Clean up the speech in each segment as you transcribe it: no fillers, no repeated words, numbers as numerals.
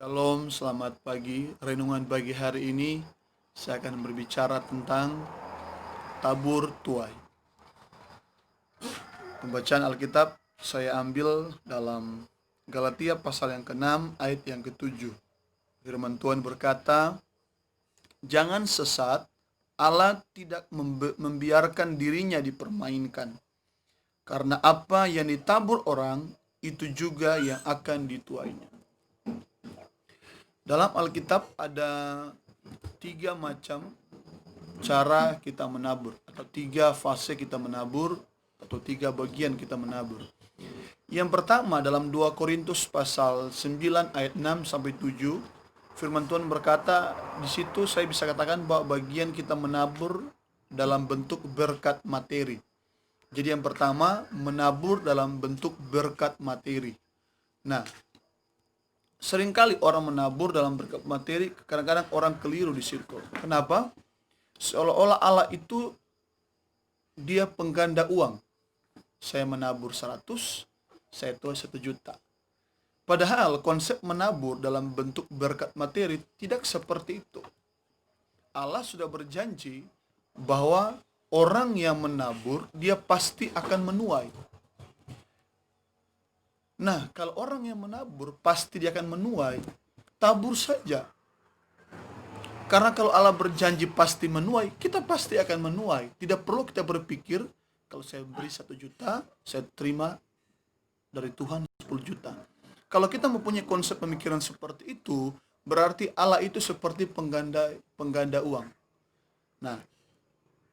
Shalom, selamat pagi. Renungan pagi hari ini saya akan berbicara tentang tabur tuai. Pembacaan Alkitab saya ambil dalam Galatia pasal yang ke-6 ayat yang ke-7. Firman Tuhan berkata, "Jangan sesat, Allah tidak membiarkan dirinya dipermainkan. Karena apa yang ditabur orang, itu juga yang akan dituainya." Dalam Alkitab ada 3 macam cara kita menabur, atau 3 fase kita menabur, atau 3 bagian kita menabur. Yang pertama dalam 2 Korintus pasal 9 ayat 6 sampai 7, firman Tuhan berkata, di situ saya bisa katakan bahwa bagian kita menabur dalam bentuk berkat materi. Jadi yang pertama, menabur dalam bentuk berkat materi. Nah, seringkali orang menabur dalam berkat materi, kadang-kadang orang keliru di situ. Kenapa? Seolah-olah Allah itu dia pengganda uang. Saya menabur 100, saya tuai 1 juta. Padahal konsep menabur dalam bentuk berkat materi tidak seperti itu. Allah sudah berjanji bahwa orang yang menabur, dia pasti akan menuai. Nah, kalau orang yang menabur pasti dia akan menuai, tabur saja. Karena kalau Allah berjanji pasti menuai, kita pasti akan menuai. Tidak perlu kita berpikir, kalau saya beri 1 juta, saya terima dari Tuhan 10 juta. Kalau kita mempunyai konsep pemikiran seperti itu, berarti Allah itu seperti pengganda uang. Nah,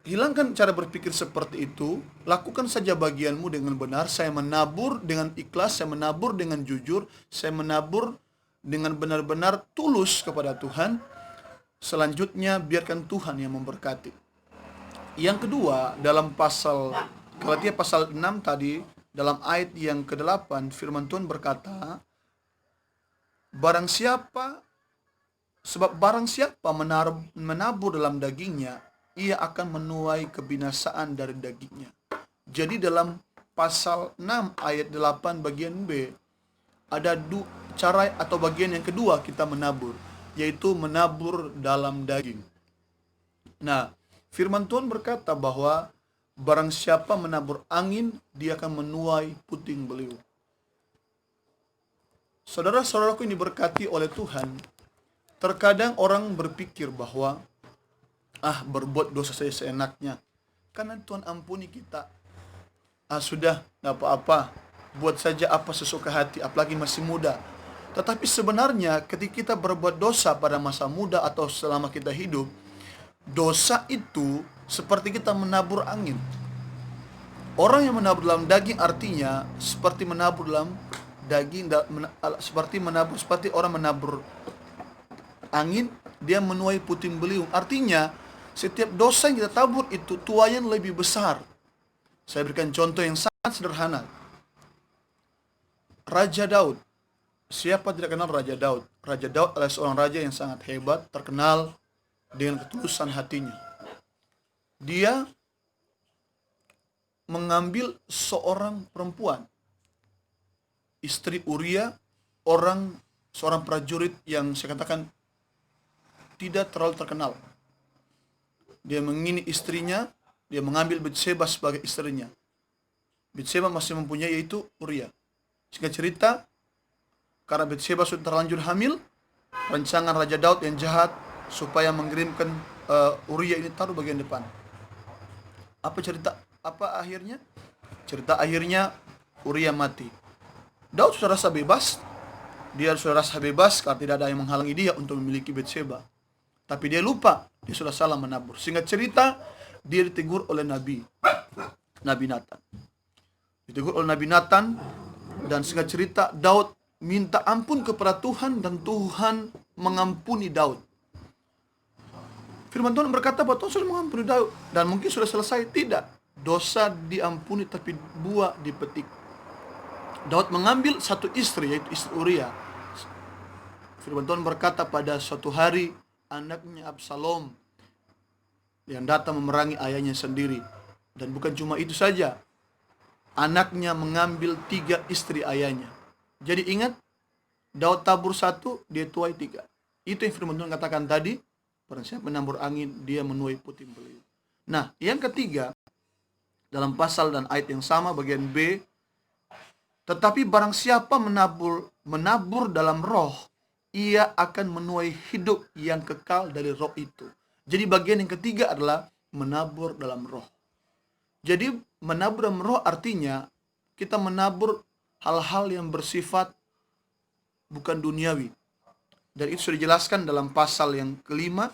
hilangkan cara berpikir seperti itu, lakukan saja bagianmu dengan benar. Saya menabur dengan ikhlas, saya menabur dengan jujur, saya menabur dengan benar-benar tulus kepada Tuhan. Selanjutnya biarkan Tuhan yang memberkati. Yang kedua, dalam Galatia pasal 6 tadi, dalam ayat yang ke-8, firman Tuhan berkata, sebab barang siapa menabur dalam dagingnya, ia akan menuai kebinasaan dari dagingnya. Jadi dalam pasal 6 ayat 8 bagian B, ada cara atau bagian yang kedua kita menabur, yaitu menabur dalam daging. Nah, firman Tuhan berkata bahwa barang siapa menabur angin, dia akan menuai puting beliung. Saudara-saudaraku ini diberkati oleh Tuhan, terkadang orang berpikir bahwa berbuat dosa saya seenaknya, karena Tuhan ampuni kita. Sudah, gak apa-apa, buat saja apa sesuka hati, apalagi masih muda. Tetapi sebenarnya ketika kita berbuat dosa pada masa muda atau selama kita hidup, dosa itu seperti kita menabur angin. Orang yang menabur dalam daging artinya seperti menabur dalam daging, seperti orang menabur angin, dia menuai puting beliung. Artinya setiap dosa yang kita tabur itu tuaian lebih besar. Saya berikan contoh yang sangat sederhana. Raja Daud. Siapa tidak kenal Raja Daud? Raja Daud adalah seorang raja yang sangat hebat, terkenal dengan ketulusan hatinya. Dia mengambil seorang perempuan, istri Uria, seorang prajurit yang saya katakan tidak terlalu terkenal. Dia mengini istrinya, dia mengambil Batseba sebagai istrinya. Batseba masih mempunyai, yaitu Uria. Singkat cerita, karena Batseba sudah terlanjur hamil, rancangan Raja Daud yang jahat supaya mengirimkan Uria ini taruh bagian depan. Apa akhirnya? Cerita akhirnya Uria mati. Daud sudah rasa bebas. Dia sudah rasa bebas karena tidak ada yang menghalangi dia untuk memiliki Batseba. Tapi dia lupa, dia sudah salah menabur. Singkat cerita, dia ditegur oleh Nabi Nathan. Ditegur oleh Nabi Nathan, dan singkat cerita, Daud minta ampun kepada Tuhan, dan Tuhan mengampuni Daud. Firman Tuhan berkata bahwa Tuhan sudah mengampuni Daud, dan mungkin sudah selesai. Tidak, dosa diampuni tapi buah dipetik. Daud mengambil satu istri, yaitu istri Uria. Firman Tuhan berkata pada suatu hari, anaknya Absalom yang datang memerangi ayahnya sendiri. Dan bukan cuma itu saja, anaknya mengambil 3 istri ayahnya. Jadi ingat, Daud tabur 1, dia tuai 3. Itu yang firman Tuhan katakan tadi, barang siapa menabur angin, dia menuai puting beliung. Nah, yang ketiga, dalam pasal dan ayat yang sama bagian B, tetapi barang siapa menabur dalam roh, ia akan menuai hidup yang kekal dari roh itu. Jadi bagian yang ketiga adalah menabur dalam roh. Jadi menabur dalam roh artinya kita menabur hal-hal yang bersifat bukan duniawi. Dan itu sudah dijelaskan dalam pasal yang kelima.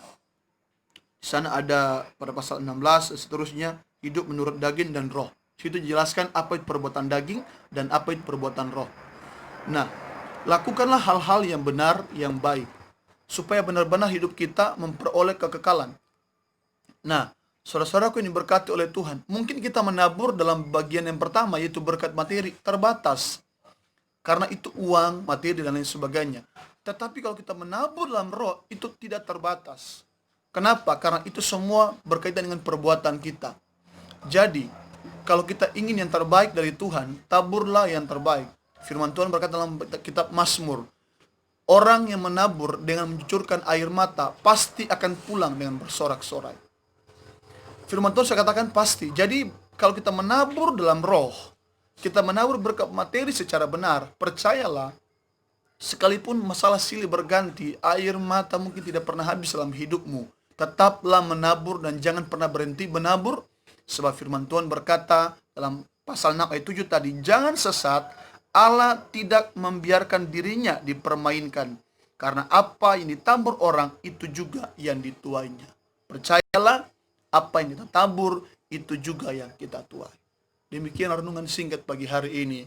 Di sana ada pada pasal 16 dan seterusnya, hidup menurut daging dan roh. Situ dijelaskan apa itu perbuatan daging dan apa itu perbuatan roh. Nah, lakukanlah hal-hal yang benar, yang baik, supaya benar-benar hidup kita memperoleh kekekalan. Nah, saudara-saudaraku yang diberkati oleh Tuhan, mungkin kita menabur dalam bagian yang pertama, yaitu berkat materi, terbatas. Karena itu uang, materi, dan lain sebagainya. Tetapi kalau kita menabur dalam roh, itu tidak terbatas. Kenapa? Karena itu semua berkaitan dengan perbuatan kita. Jadi, kalau kita ingin yang terbaik dari Tuhan, taburlah yang terbaik. Firman Tuhan berkata dalam kitab Mazmur, orang yang menabur dengan mencucurkan air mata, pasti akan pulang dengan bersorak-sorai. Firman Tuhan saya katakan pasti. Jadi, kalau kita menabur dalam roh, kita menabur berkat materi secara benar, percayalah, sekalipun masalah silih berganti, air mata mungkin tidak pernah habis dalam hidupmu, tetaplah menabur dan jangan pernah berhenti menabur. Sebab firman Tuhan berkata dalam pasal 6 ayat 7 tadi, jangan sesat, Allah tidak membiarkan dirinya dipermainkan, karena apa yang ditabur orang itu juga yang dituainya. Percayalah, apa yang kita tabur itu juga yang kita tuai. Demikian renungan singkat pagi hari ini.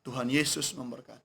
Tuhan Yesus memberkati.